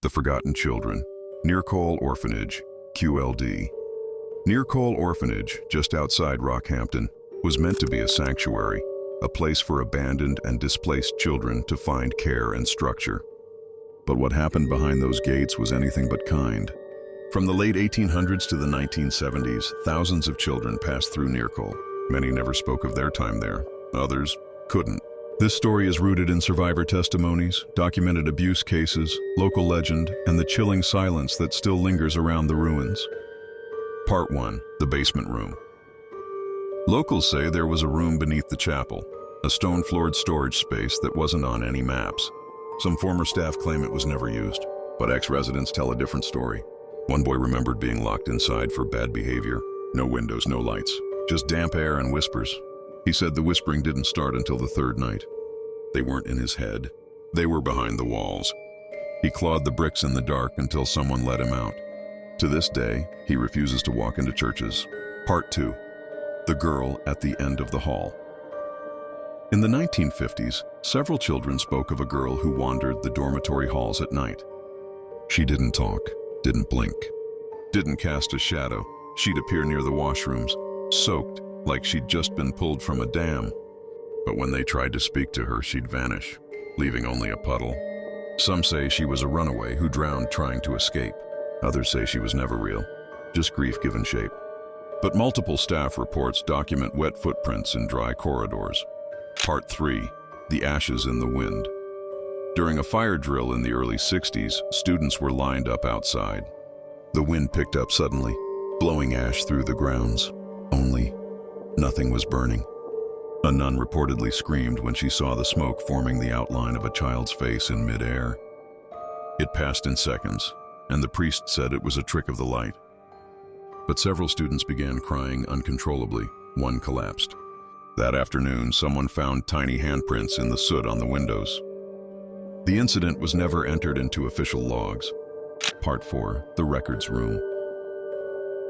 The Forgotten Children, Near Cole Orphanage, QLD. Near Cole Orphanage, just outside Rockhampton, was meant to be a sanctuary, a place for abandoned and displaced children to find care and structure. But what happened behind those gates was anything but kind. From the late 1800s to the 1970s, thousands of children passed through Near Cole. Many never spoke of their time there. Others couldn't. This story is rooted in survivor testimonies, documented abuse cases, local legend, and the chilling silence that still lingers around the ruins. Part 1. The Basement Room. Locals say there was a room beneath the chapel, a stone-floored storage space that wasn't on any maps. Some former staff claim it was never used, but ex-residents tell a different story. One boy remembered being locked inside for bad behavior. No windows, no lights, just damp air and whispers. He said the whispering didn't start until the third night. They weren't in his head. They were behind the walls. He clawed the bricks in the dark until someone let him out. To this day, he refuses to walk into churches. Part 2. The Girl at the End of the Hall. In the 1950s, several children spoke of a girl who wandered the dormitory halls at night. She didn't talk, didn't blink, didn't cast a shadow. She'd appear near the washrooms, soaked, like she'd just been pulled from a dam. But when they tried to speak to her, she'd vanish, leaving only a puddle. Some say she was a runaway who drowned trying to escape. Others say she was never real, just grief given shape. But multiple staff reports document wet footprints in dry corridors. Part 3. The Ashes in the Wind. During a fire drill in the early 60s, students were lined up outside. The wind picked up suddenly, blowing ash through the grounds. Only nothing was burning. A nun reportedly screamed when she saw the smoke forming the outline of a child's face in midair. It passed in seconds, and the priest said it was a trick of the light. But several students began crying uncontrollably. One collapsed. That afternoon, someone found tiny handprints in the soot on the windows. The incident was never entered into official logs. Part 4. The Records Room.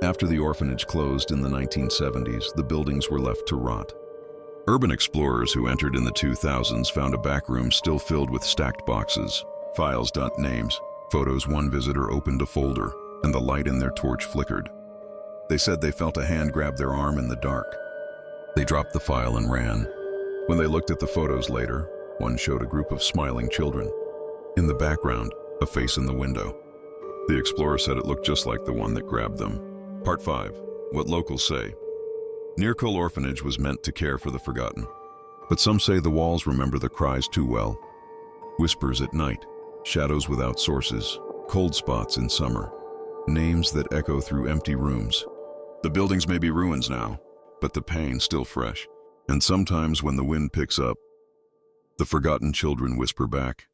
After the orphanage closed in the 1970s, the buildings were left to rot. Urban explorers who entered in the 2000s found a back room still filled with stacked boxes, files, names, photos. One visitor opened a folder, and the light in their torch flickered. They said they felt a hand grab their arm in the dark. They dropped the file and ran. When they looked at the photos later, one showed a group of smiling children. In the background, a face in the window. The explorer said it looked just like the one that grabbed them. Part 5. What locals say. Near Cole Orphanage was meant to care for the forgotten, but some say the walls remember the cries too well. Whispers at night, shadows without sources, cold spots in summer, names that echo through empty rooms. The buildings may be ruins now, but the pain still fresh. And sometimes when the wind picks up, the forgotten children whisper back,